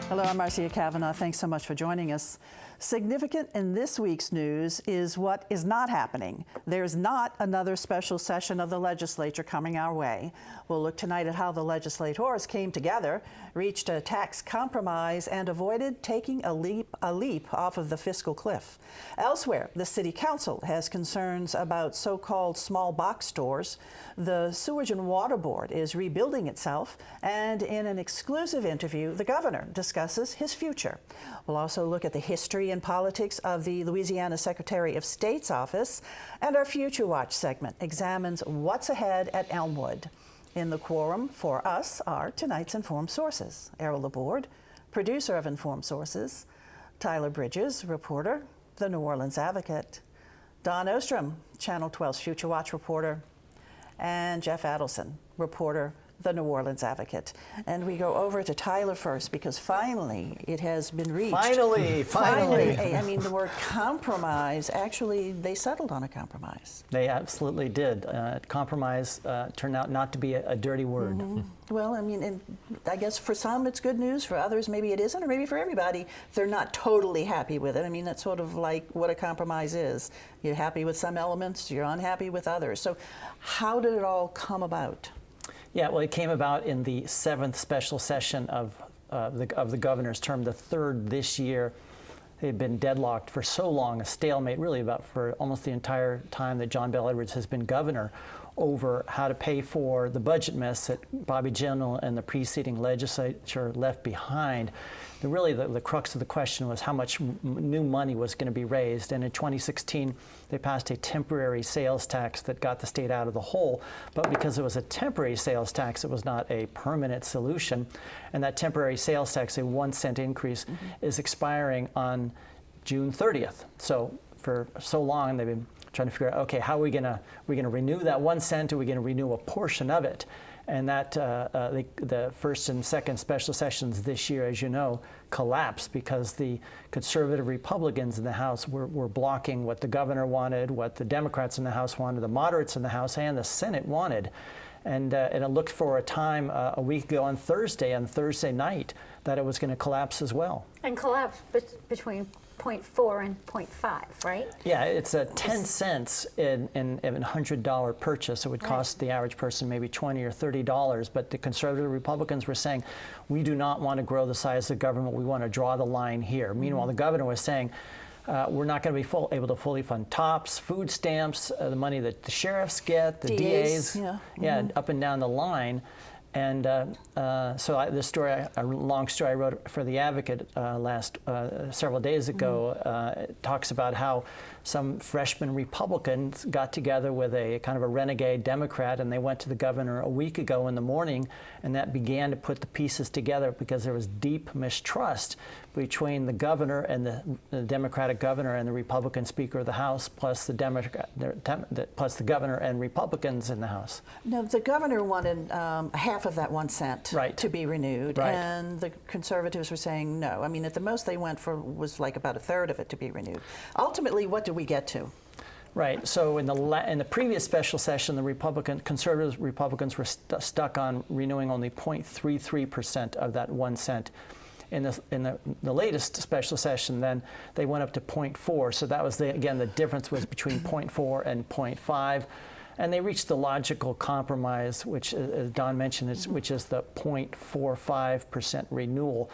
Hello, I'm Marcia Kavanaugh. Thanks so much for joining us. Significant in this week's news is what is not happening. There's not another special session of the legislature coming our way. We'll look tonight at how the legislators came together, reached a tax compromise, and avoided taking a leap off of the fiscal cliff. Elsewhere, the City Council has concerns about so-called small box stores. The Sewage and Water Board is rebuilding itself, and in an exclusive interview, the governor discusses his future. We'll also look at the history and politics of the Louisiana Secretary of State's office, and our Future Watch segment examines what's ahead at Elmwood. In the quorum for us are tonight's Informed Sources: Errol Laborde, producer of Informed Sources; Tyler Bridges, reporter, The New Orleans Advocate; Don Ostrom, Channel 12's Future Watch reporter; and Jeff Adelson, reporter, The New Orleans Advocate. And we go over to Tyler first, because finally it has been reached. Finally. I mean, the word compromise, actually, they settled on a compromise. They absolutely did. Compromise turned out not to be a dirty word. Well, I mean, and I guess for some it's good news, for others maybe it isn't, or maybe for everybody they're not totally happy with it. I mean, that's sort of like what a compromise is. You're happy with some elements, you're unhappy with others. So how did it all come about? Yeah, well, it came about in the 7th special session of the governor's term, the 3rd this year. They've been deadlocked for so long, a stalemate really for almost the entire time that John Bel Edwards has been governor, over how to pay for the budget mess that Bobby Jindal and the preceding legislature left behind. The crux of the question was how much new money was going to be raised. And in 2016, they passed a temporary sales tax that got the state out of the hole. But because it was a temporary sales tax, it was not a permanent solution. And that temporary sales tax, a 1-cent increase, is expiring on June 30th. So for so long, they've been trying to figure out, okay, how are we going to renew that 1 cent? Are we going to renew a portion of it? And that the first and second special sessions this year, as you know, collapsed because the conservative Republicans in the House were blocking what the governor wanted, what the Democrats in the House wanted, the moderates in the House and the Senate wanted. And it looked for a time a week ago on Thursday night, that it was going to collapse as well. And collapse between 0.4 and 0.5, right? Yeah, it's a 10 cents in a $100 purchase. It would cost the average person maybe $20 or $30, but the conservative Republicans were saying, we do not want to grow the size of government, we want to draw the line here. Meanwhile, the governor was saying, we're not going to be able to fully fund TOPS, food stamps, the money that the sheriffs get, the DAs, up and down the line. And so this story, a long story I wrote for The Advocate several days ago, talks about how some freshman Republicans got together with a kind of a renegade Democrat, and they went to the governor a week ago in the morning, and that began to put the pieces together because there was deep mistrust between the governor and the Democratic governor and the Republican Speaker of the House, plus plus the governor and Republicans in the House. Now, the governor wanted half of that 1 cent to be renewed, and the conservatives were saying no. I mean, at the most they went for was like about a third of it to be renewed. Ultimately, what did we get to? Right. So in the previous special session, the conservative Republicans were stuck on renewing only 0.33% of that 1 cent. In the latest special session, then they went up to 0.4. So that was again the difference was between 0.4 and 0.5. And they reached the logical compromise, which, as Don mentioned, which is the 0.45% renewal.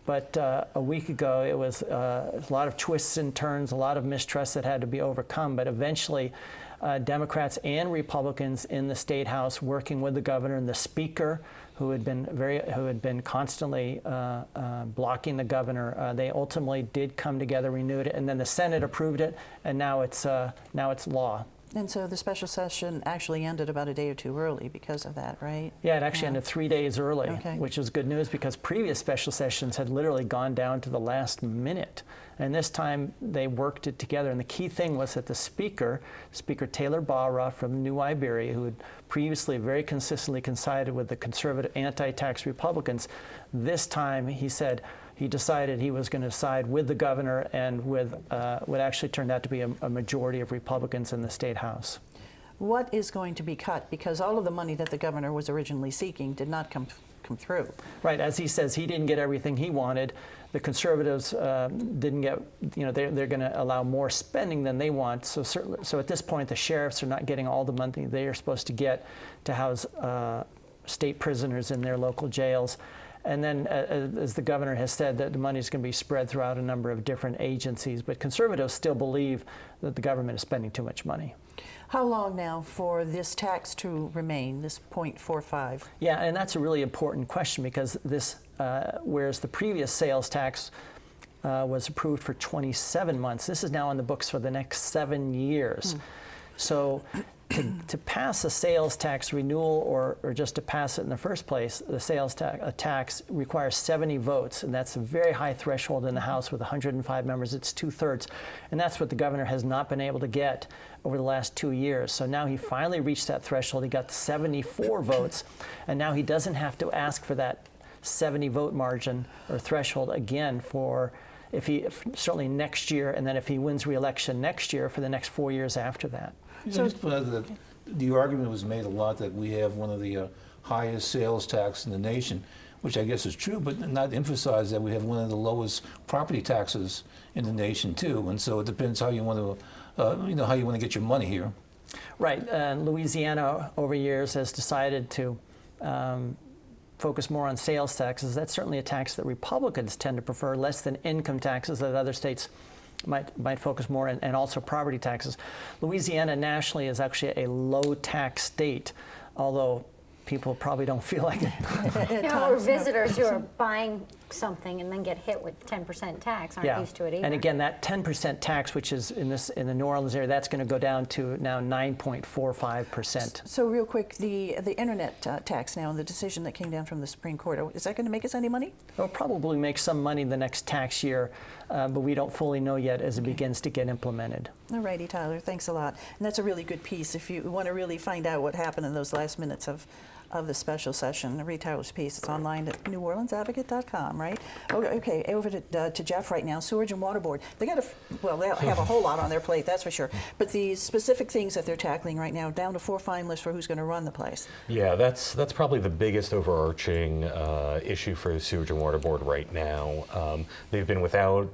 But a week ago, it was a lot of twists and turns, a lot of mistrust that had to be overcome. But eventually, Democrats and Republicans in the State House, working with the governor and the Speaker, who had been constantly blocking the governor, they ultimately did come together, renewed it, and then the Senate approved it, and now it's law. And so the special session actually ended about a day or two early because of that, right? Yeah, it actually ended 3 days early, which was good news because previous special sessions had literally gone down to the last minute. And this time they worked it together. And the key thing was that the Speaker Taylor Barra from New Iberia, who had previously very consistently coincided with the conservative anti-tax Republicans, this time he said, he decided he was going to side with the governor and with what actually turned out to be a majority of Republicans in the State House. What is going to be cut? Because all of the money that the governor was originally seeking did not come come through. Right, as he says, he didn't get everything he wanted. The Conservatives didn't get, they're going to allow more spending than they want. So at this point, the sheriffs are not getting all the money they are supposed to get to house state prisoners in their local jails. And then, as the governor has said, that the money is going to be spread throughout a number of different agencies. But Conservatives still believe that the government is spending too much money. How long now for this tax to remain, this 0.45? Yeah, and that's a really important question because this, whereas the previous sales tax was approved for 27 months, this is now on the books for the next 7 years. So to pass a sales tax renewal or just to pass it in the first place, the sales tax requires 70 votes, and that's a very high threshold in the House with 105 members. It's 2/3, and that's what the governor has not been able to get over the last 2 years. So now he finally reached that threshold. He got 74 votes, and now he doesn't have to ask for that 70 vote margin or threshold again for certainly next year, and then if he wins re-election next year for the next 4 years after that. So the argument was made a lot that we have one of the highest sales tax in the nation, which I guess is true, but not emphasize that we have one of the lowest property taxes in the nation too. And so it depends how you want to, how you want to get your money here. Right. Louisiana over years has decided to focus more on sales taxes. That's certainly a tax that Republicans tend to prefer, less than income taxes that other states might focus more, and also property taxes. Louisiana nationally is actually a low tax state, although people probably don't feel like it. Or visitors who are buying something and then get hit with 10% tax aren't used to it either. And again, that 10% tax, which is in the New Orleans area, that's going to go down to now 9.45%. So real quick, the internet tax now, and the decision that came down from the Supreme Court, is that going to make us any money? It'll probably make some money the next tax year, but we don't fully know yet as it begins to get implemented. All righty, Tyler, thanks a lot. And that's a really good piece. If you want to really find out what happened in those last minutes of the special session, read Tyler's piece. It's online at neworleansadvocate.com, right? Okay, over to Jeff right now. Sewage and Water Board. They got they'll have a whole lot on their plate, that's for sure. But the specific things that they're tackling right now, down to 4 finalists for who's going to run the place. Yeah, that's probably the biggest overarching issue for the Sewage and Water Board right now. They've been without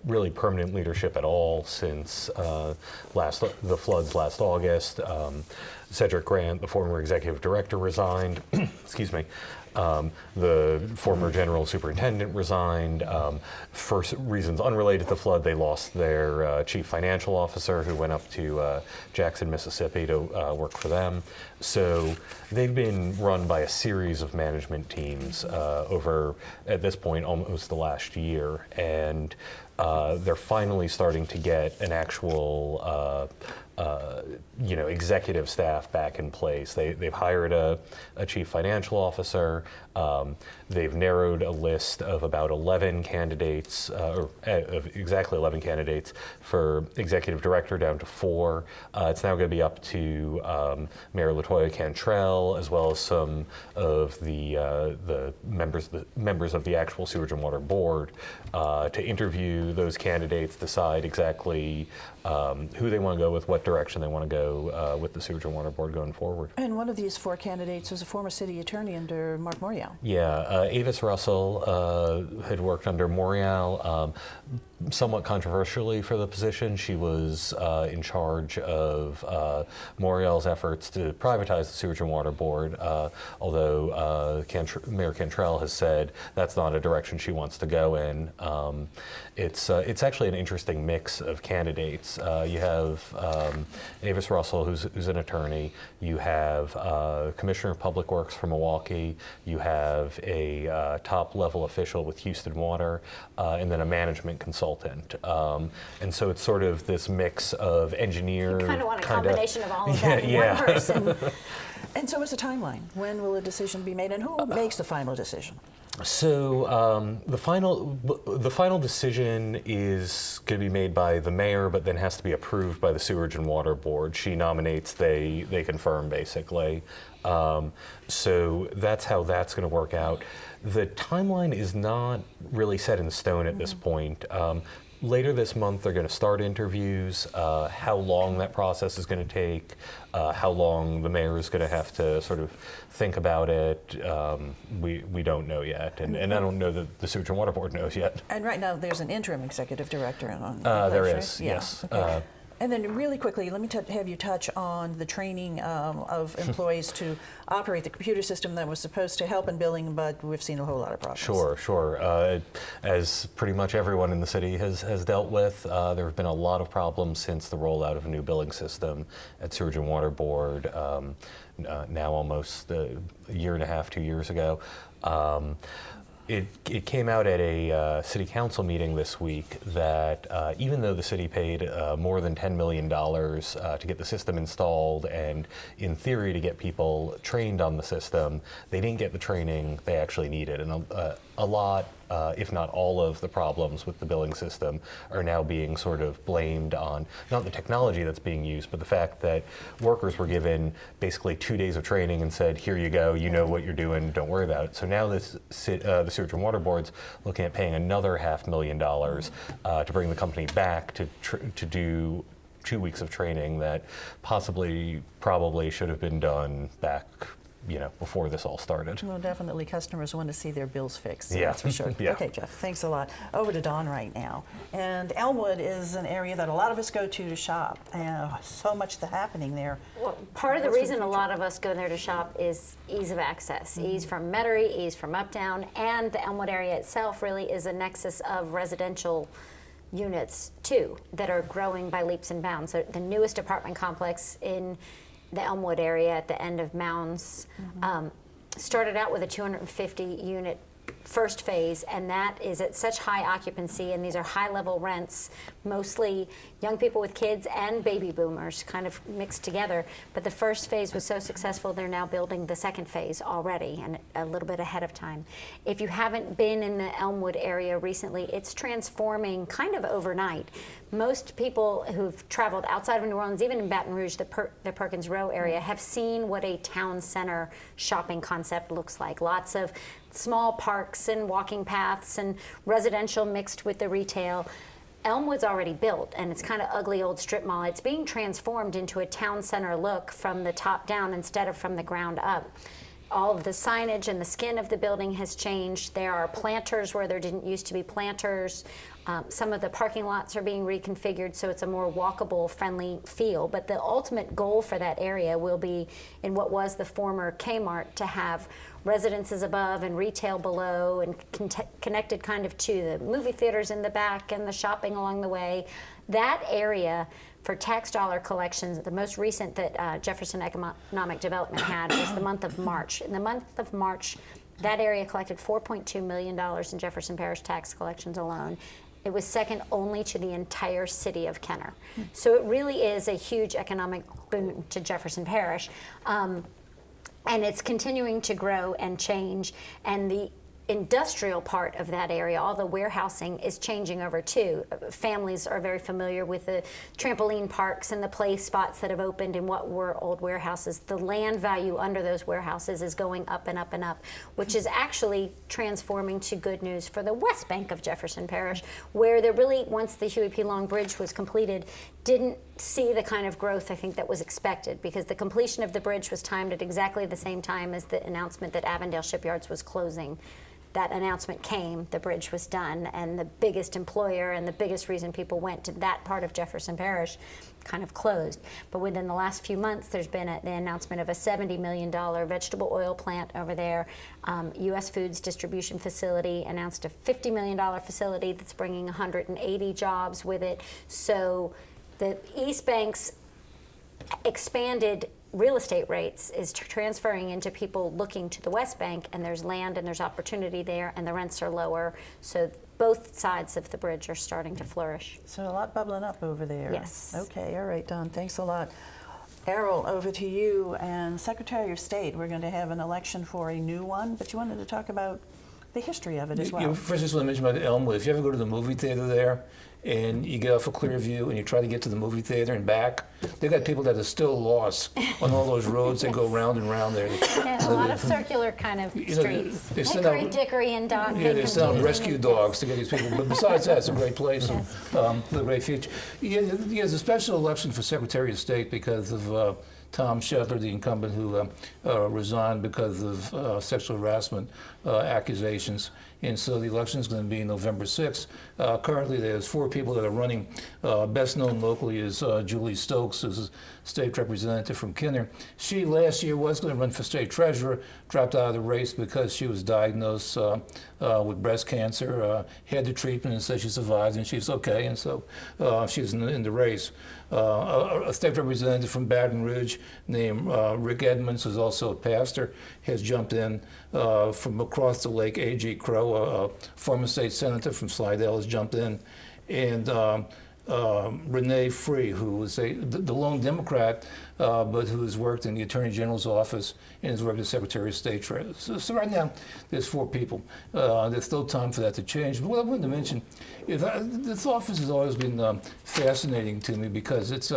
really permanent leadership at all since the floods last August. Cedric Grant, the former executive director, resigned. Excuse me. The former general superintendent resigned. For reasons unrelated to the flood, they lost their chief financial officer, who went up to Jackson, Mississippi to work for them. So they've been run by a series of management teams over, at this point, almost the last year. And they're finally starting to get an actual executive staff back in place. They've hired a chief financial officer. They've narrowed a list of about 11 candidates, of exactly 11 candidates for executive director, down to 4. It's now going to be up to Mayor LaToya Cantrell, as well as some of the members of the actual Sewage and Water Board, to interview those candidates, decide exactly who they want to go with, what direction they want to go with the Sewage and Water Board going forward. And one of these 4 candidates was a former city attorney under Mark Morial. Yeah, Avis Russell had worked under Morial, somewhat controversially for the position. She was in charge of Morial's efforts to privatize the Sewage and Water Board, although Mayor Cantrell has said that's not a direction she wants to go in. It's actually an interesting mix of candidates. You have Avis Russell, who's an attorney. You have Commissioner of Public Works from Milwaukee. You have a top-level official with Houston Water, and then a management consultant. And so it's sort of this mix of engineer. You kind of want a combination of all of that in one person. And so what's the timeline? When will a decision be made, and who makes the final decision? So the final decision is going to be made by the mayor, but then has to be approved by the Sewage and Water Board. She nominates, they confirm, basically. So that's how that's going to work out. The timeline is not really set in stone at this point. Later this month, they're going to start interviews. How long that process is going to take, how long the mayor is going to have to sort of think about it, we don't know yet. And I don't know that the Sewage and Water Board knows yet. And right now, there's an interim executive director on There place, is, right? Yeah, yes. okay. And then really quickly, let me have you touch on the training of employees to operate the computer system that was supposed to help in billing, but we've seen a whole lot of problems. Sure. As pretty much everyone in the city has dealt with, there have been a lot of problems since the rollout of a new billing system at Sewage and Water Board, now almost a year and a half, 2 years ago. It came out at a city council meeting this week that even though the city paid more than $10 million to get the system installed and in theory to get people trained on the system, they didn't get the training they actually needed. And a lot, if not all of the problems with the billing system are now being sort of blamed on not the technology that's being used, but the fact that workers were given basically 2 days of training and said, here you go, you know what you're doing, don't worry about it. So now the Sewage and Water Board's looking at paying another $500,000 to bring the company back to do 2 weeks of training that probably should have been done back before this all started. Well, definitely customers want to see their bills fixed, Yeah. that's for sure. Yeah. Okay, Jeff, thanks a lot. Over to Dawn right now. And Elmwood is an area that a lot of us go to shop, and so much happening there. Well, part of the reason a lot of us go there to shop is ease of access. Ease from Metairie, ease from Uptown, and the Elmwood area itself really is a nexus of residential units too that are growing by leaps and bounds. So the newest apartment complex in the Elmwood area at the end of Mounds started out with a 250 unit first phase, and that is at such high occupancy, and these are high level rents, mostly young people with kids and baby boomers kind of mixed together. But the first phase was so successful, they're now building the second phase already and a little bit ahead of time. If you haven't been in the Elmwood area recently, it's transforming kind of overnight. Most people who've traveled outside of New Orleans, even in Baton Rouge, the Perkins Row area, have seen what a town center shopping concept looks like. Lots of small parks and walking paths and residential mixed with the retail. Elmwood's already built, and it's kind of ugly old strip mall. It's being transformed into a town center look from the top down instead of from the ground up. All of the signage and the skin of the building has changed. There are planters where there didn't used to be planters. Some of the parking lots are being reconfigured so it's a more walkable, friendly feel. But the ultimate goal for that area will be in what was the former Kmart to have residences above and retail below and connected kind of to the movie theaters in the back and the shopping along the way. That area for tax dollar collections, the most recent that Jefferson Economic Development had was the month of March. In the month of March, that area collected $4.2 million in Jefferson Parish tax collections alone. It was second only to the entire city of Kenner. So it really is a huge economic boon to Jefferson Parish. And it's continuing to grow and change. And the industrial part of that area, all the warehousing, is changing over too. Families are very familiar with the trampoline parks and the play spots that have opened in what were old warehouses. The land value under those warehouses is going up and up and up, which is actually transforming to good news for the West Bank of Jefferson Parish, where there really, once the Huey P. Long Bridge was completed, didn't see the kind of growth I think that was expected, because the completion of the bridge was timed at exactly the same time as the announcement that Avondale Shipyards was closing. That announcement came, the bridge was done, and the biggest employer and the biggest reason people went to that part of Jefferson Parish kind of closed. But within the last few months, there's been the announcement of a $70 million vegetable oil plant over there. U.S. Foods distribution facility announced a $50 million facility that's bringing 180 jobs with it. So the East Bank's expanded real estate rates is transferring into people looking to the West Bank, and there's land and there's opportunity there, and the rents are lower. So both sides of the bridge are starting to flourish. So a lot bubbling up over there. Yes. Okay, all right, Don, thanks a lot. Errol, over to you. And Secretary of State, we're going to have an election for a new one, but you wanted to talk about the history of it as You well. first, I just want to mention about Elmwood. If you ever go to the movie theater there, and you get off a Clearview and you try to get to the movie theater and back, they got people that are still lost on all those roads that go round and round there. Yeah, a lot of circular kind of know, streets. they send out- Hickory dickory and dog. Yeah, they send out rescue dogs to get these people. But besides that, it's a great place and a great future. Yeah, there's a special election for Secretary of State because of Tom Shetler, the incumbent who resigned because of sexual harassment accusations. And so the election is going to be November 6th. Currently, there's 4 people that are running. Best known locally is Julie Stokes, who's a state representative from Kinner. She last year was going to run for state treasurer, dropped out of the race because she was diagnosed with breast cancer, had the treatment and said she survived and she's okay. And so she's in the race. A state representative from Baton Rouge named Rick Edmonds, who's also a pastor, has jumped in from across the lake. A.G. Crow, a former state senator from Slidell, has jumped in. And Renee Free, who was the lone Democrat, but who has worked in the Attorney General's office and has worked as Secretary of State. So right now, there's 4 people. There's still time for that to change. But what I wanted to mention is this office has always been fascinating to me because its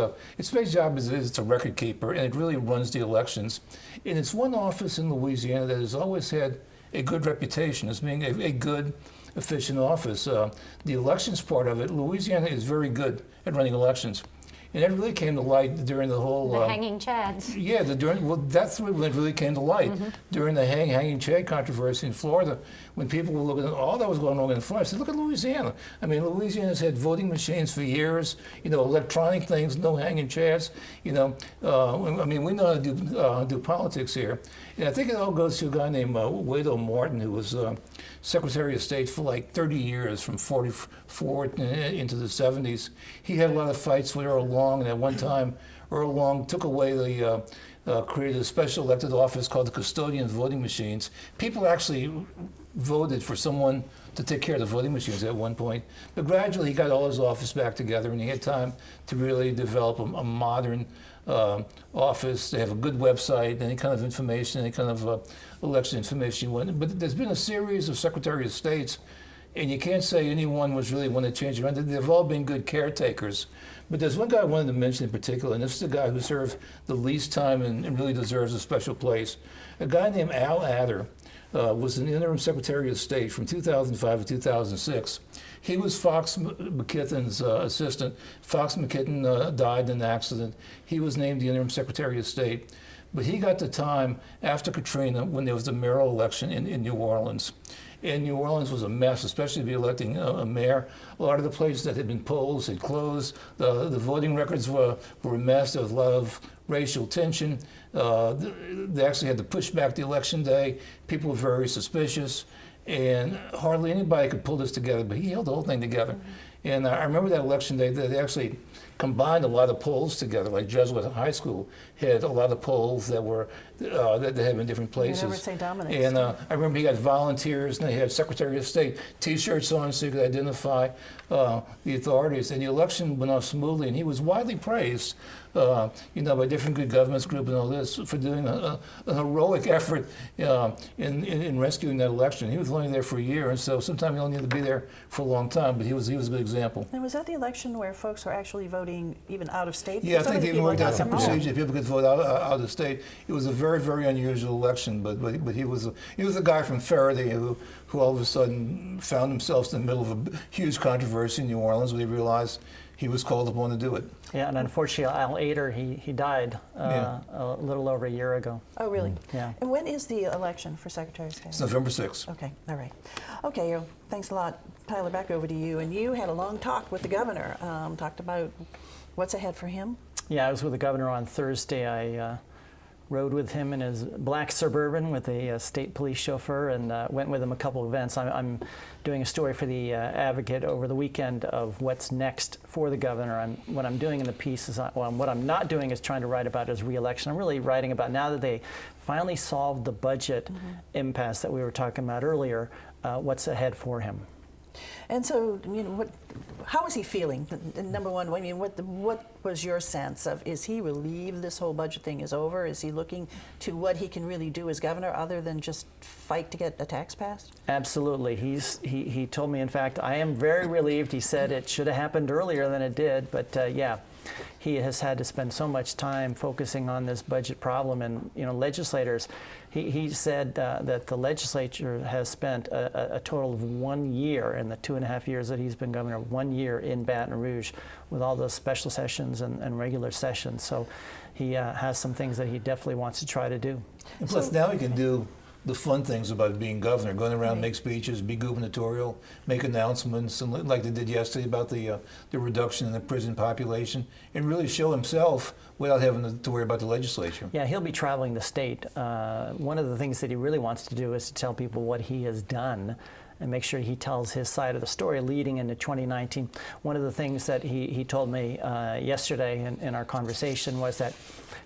main job is it's a record keeper, and it really runs the elections. And it's one office in Louisiana that has always had a good reputation as being a good, efficient office. The elections part of it, Louisiana is very good at running elections. And that really came to light during the whole... The hanging chads. Yeah, that's when it really came to light. During the hanging Chad controversy in Florida, when people were looking at all that was going on in Florida, I said, look at Louisiana. I mean, Louisiana's had voting machines for years, electronic things, no hanging Chads. I mean, we know how to do politics here. And I think it all goes to a guy named Wado Martin, who was Secretary of State for like 30 years, from 44 into the 70s. He had a lot of fights with Earl Long, and at one time, Earl Long took away created a special elected office called the Custodian of Voting Machines. People actually voted for someone to take care of the voting machines at one point. But gradually, he got all his office back together, and he had time to really develop a modern office. They have a good website, any kind of information, any kind of election information you want. But there's been a series of Secretary of States, and you can't say anyone was really one that changed around. They've all been good caretakers. But there's one guy I wanted to mention in particular, and this is the guy who served the least time and really deserves a special place. A guy named Al Adder was an interim Secretary of State from 2005 to 2006. He was Fox McKitten's assistant. Fox McKitten died in an accident. He was named the interim Secretary of State. But he got the time after Katrina when there was the mayoral election in New Orleans. And New Orleans was a mess, especially to be electing a mayor. A lot of the places that had been polls had closed. The voting records were a mess. There was a lot of racial tension. They actually had to push back the election day. People were very suspicious. And hardly anybody could pull this together, but he held the whole thing together. And I remember that election day, they actually combined a lot of polls together. Like Jesuit High School had a lot of polls that were that they had in different places. You never say dominance. And I remember he got volunteers, and they had Secretary of State T-shirts on so you could identify the authorities. And the election went off smoothly, and he was widely praised, by different good governments group and all this for doing an heroic effort in rescuing that election. He was only there for a year, and so sometimes you only need to be there for a long time. But he was a good example. And was that the election where folks were actually voting even out of state? Yeah, I Because think other they people worked out got some from home. procedure. People could vote out of state. It was a very, very unusual election, but he was a guy from Faraday who all of a sudden found himself in the middle of a huge controversy in New Orleans when he realized he was called upon to do it. Yeah, and unfortunately, Al Ader, he died a little over a year ago. Oh, really? Yeah. And when is the election for Secretary of State? It's November 6th. Okay, all right. Okay, thanks a lot. Tyler, back over to you. And you had a long talk with the governor, talked about what's ahead for him. Yeah, I was with the governor on Thursday. I rode with him in his black Suburban with a state police chauffeur and went with him a couple of events. I'm doing a story for the Advocate over the weekend of what's next for the governor. What I'm doing in the piece is, what I'm not doing is trying to write about his re-election. I'm really writing about now that they finally solved the budget impasse that we were talking about earlier, what's ahead for him. And so, how is he feeling? Number one, what was your sense of, is he relieved this whole budget thing is over? Is he looking to what he can really do as governor other than just fight to get a tax passed? Absolutely. He told me, in fact, I am very relieved. He said it should have happened earlier than it did, but yeah, he has had to spend so much time focusing on this budget problem. And legislators, he said that the legislature has spent a total of 1 year in the 2.5 years that he's been governor, 1 year in Baton Rouge with all those special sessions and regular sessions. So he has some things that he definitely wants to try to do. And plus, now he can do the fun things about being governor, going around, make speeches, be gubernatorial, make announcements, and like they did yesterday about the reduction in the prison population, and really show himself without having to worry about the legislature. Yeah, he'll be traveling the state. One of the things that he really wants to do is to tell people what he has done and make sure he tells his side of the story leading into 2019. One of the things that he told me yesterday in our conversation was that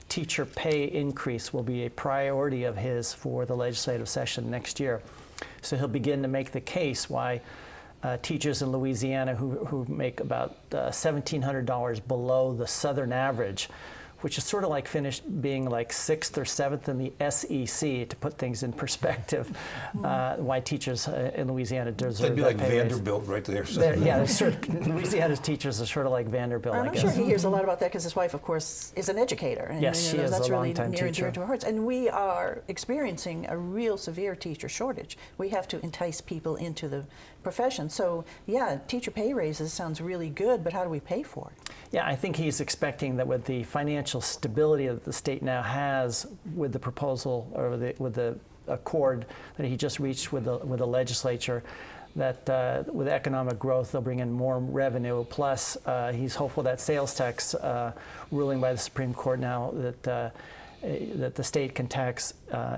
teacher pay increase will be a priority of his for the legislative session next year. So he'll begin to make the case why teachers in Louisiana who make about $1,700 below the southern average, which is sort of like finished being like 6th or 7th in the SEC, to put things in perspective, why teachers in Louisiana deserve That'd be that like pay raise. Vanderbilt right there. Yeah, Louisiana's teachers are sort of like Vanderbilt, And I I'm guess. sure he hears a lot about that because his wife, of course, is an educator. And, Yes, she is that's a really longtime near and dear teacher. to our hearts. And we are experiencing a real severe teacher shortage. We have to entice people into the profession. So, yeah, teacher pay raises sounds really good, but how do we pay for it? Yeah, I think he's expecting that with the financial stability that the state now has with the proposal or with the accord that he just reached with the legislature, that with economic growth they'll bring in more revenue. Plus, he's hopeful that sales tax ruling by the Supreme Court now that the state can tax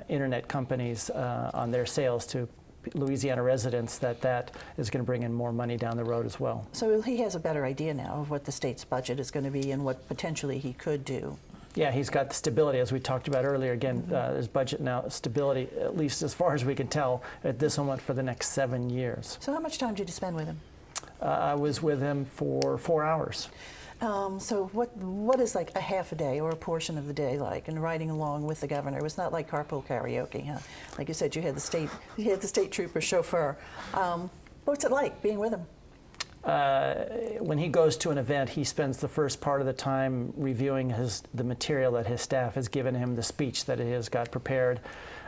internet companies on their sales to Louisiana residents, that is going to bring in more money down the road as well. So he has a better idea now of what the state's budget is going to be and what potentially he could do. Yeah, he's got the stability, as we talked about earlier. Again, there's budget now stability, at least as far as we can tell, at this moment for the next 7 years. So how much time did you spend with him? I was with him for 4 hours. So what is like a half a day or a portion of the day like in riding along with the governor? It was not like carpool karaoke, huh? Like you said, you had the state trooper chauffeur. What's it like being with him? When he goes to an event, he spends the first part of the time reviewing the material that his staff has given him, the speech that he has got prepared.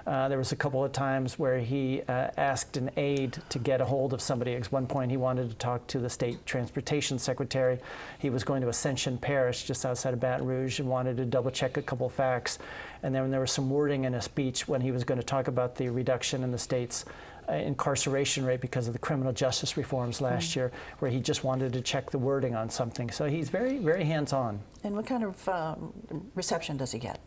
There was a couple of times where he asked an aide to get a hold of somebody. At one point, he wanted to talk to the state transportation secretary. He was going to Ascension Parish, just outside of Baton Rouge, and wanted to double-check a couple of facts. And then there was some wording in a speech when he was going to talk about the reduction in the state's incarceration rate because of the criminal justice reforms last year, where he just wanted to check the wording on something. So he's very, very hands-on. And what kind of reception does he get?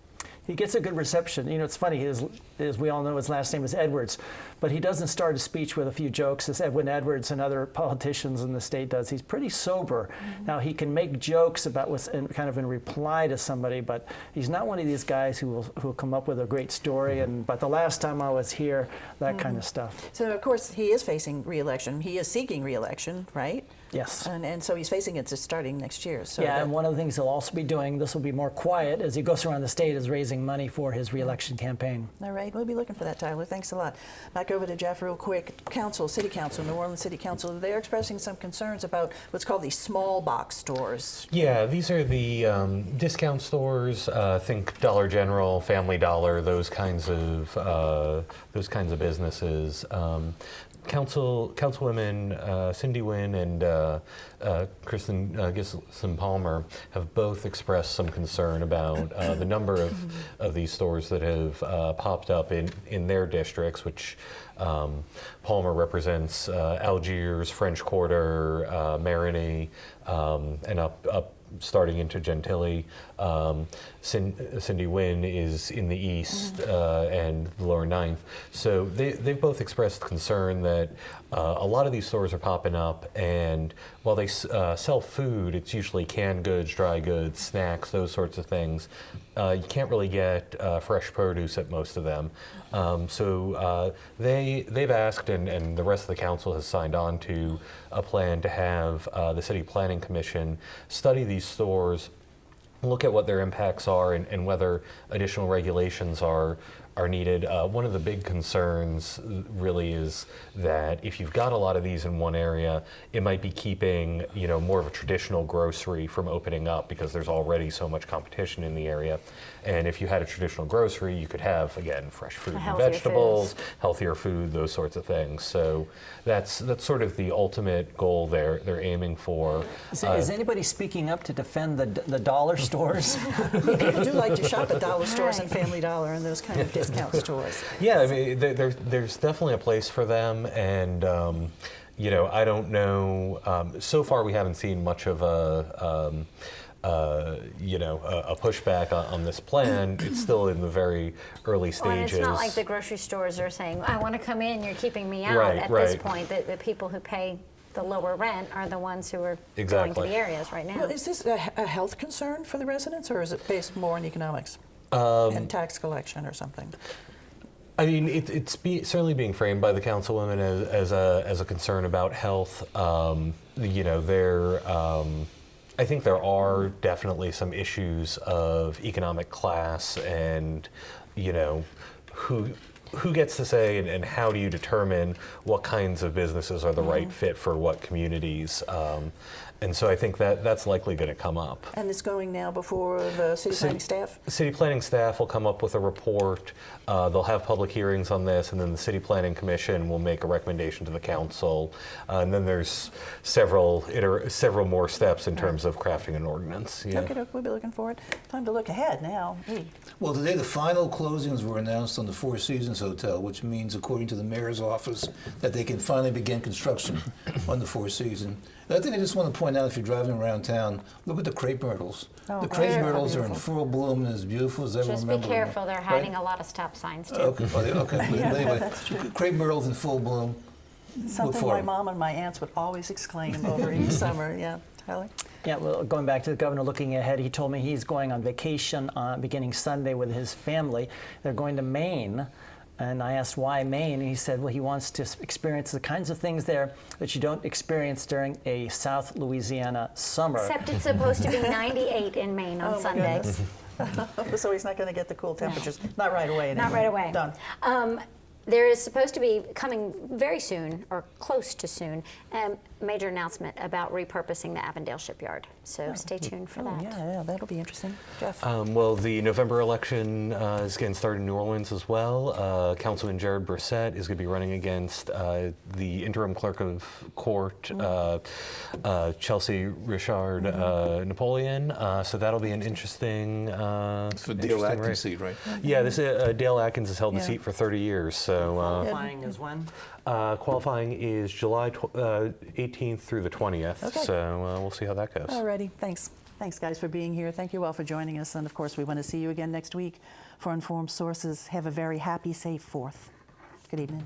He gets a good reception. It's funny, as we all know, his last name is Edwards, but he doesn't start his speech with a few jokes as Edwin Edwards and other politicians in the state does. He's pretty sober. Now, he can make jokes about what's kind of in reply to somebody, but he's not one of these guys who will come up with a great story, but the last time I was here, that kind of stuff. So, of course, he is facing re-election. He is seeking re-election, right? Yes. And so he's facing it starting next year. So yeah, and one of the things he'll also be doing, this will be more quiet as he goes around the state, is raising money for his re-election campaign. All right, we'll be looking for that, Tyler. Thanks a lot. Back over to Jeff real quick. City Council, New Orleans City Council, they're expressing some concerns about what's called these small box stores. Yeah, these are the discount stores. Think Dollar General, Family Dollar, those kinds of businesses. Councilwomen Cindy Wynn and Kristen Gisselson Palmer have both expressed some concern about the number of these stores that have popped up in their districts, which Palmer represents Algiers, French Quarter, Marigny, and up starting into Gentilly. Cindy Wynn is in the east and the lower ninth. So they've both expressed concern that a lot of these stores are popping up, and while they sell food, it's usually canned goods, dry goods, snacks, those sorts of things. You can't really get fresh produce at most of them. So they've asked, and the rest of the council has signed on to a plan to have the City Planning Commission study these stores, look at what their impacts are and whether additional regulations are needed. One of the big concerns really is that if you've got a lot of these in one area, it might be keeping more of a traditional grocery from opening up because there's already so much competition in the area. And if you had a traditional grocery, you could have, again, fresh fruit and vegetables, healthier food, those sorts of things. So that's sort of the ultimate goal they're aiming for. Is anybody speaking up to defend the dollar stores? People do like to shop at dollar stores and Family Dollar and those kind of discount stores. Yeah, I mean, there's definitely a place for them, and I don't know. So far, we haven't seen much of a pushback on this plan. It's still in the very early stages. Well, and it's not like the grocery stores are saying, I want to come in, you're keeping me out. Right, at right. this point, the people who pay the lower rent are the ones who are going to Exactly. the areas right now. Well, is this a health concern for the residents, or is it based more on economics and tax collection or something? I mean, it's certainly being framed by the councilwomen as a concern about health. I think there are definitely some issues of economic class and, who gets to say and how do you determine what kinds of businesses are the right fit for what communities. And so I think that's likely going to come up. And it's going now before the city planning staff? City planning staff will come up with a report. They'll have public hearings on this, and then the City Planning Commission will make a recommendation to the council. And then there's several more steps in terms of crafting an ordinance. Yeah. Okay, we'll be looking forward. Time to look ahead now. Well, today the final closings were announced on the Four Seasons Hotel, which means, according to the mayor's office, that they can finally begin construction on the Four Seasons. The other thing I just want to point out, if you're driving around town, look at the crepe myrtles. The crepe myrtles are in full bloom and as beautiful as ever. Just be careful, they're hiding a lot of stop signs too. Okay, okay. But Yeah, anyway, that's true. crepe myrtles in full bloom. Something for my 'em. mom and my aunts would always exclaim over each summer. Yeah, Tyler? Yeah, well, going back to the governor looking ahead, he told me he's going on vacation beginning Sunday with his family. They're going to Maine. And I asked why Maine, and he said, well, he wants to experience the kinds of things there that you don't experience during a South Louisiana summer. Except it's supposed to be 98 in Maine on Oh, my Sunday. goodness. So he's not going to get the cool temperatures. Not right away. Not right away. Done. There is supposed to be coming very soon, or close to soon, a major announcement about repurposing the Avondale shipyard. So stay tuned for that. Yeah, that'll be interesting. Jeff? Well, the November election is getting started in New Orleans as well. Councilman Jared Brissett is going to be running against the interim clerk of court, Chelsea Richard Napoleon. So that'll be an interesting It's for Dale Atkins' race. seat, right? Yeah, this Dale Atkins has held the Yeah. seat for 30 years. So Qualifying is when? qualifying is July 18th through the 20th. Okay. So we'll see how that goes. Alrighty, thanks. Thanks, guys, for being here. Thank you all for joining us. And of course, we want to see you again next week for Informed Sources. Have a very happy, safe 4th. Good evening.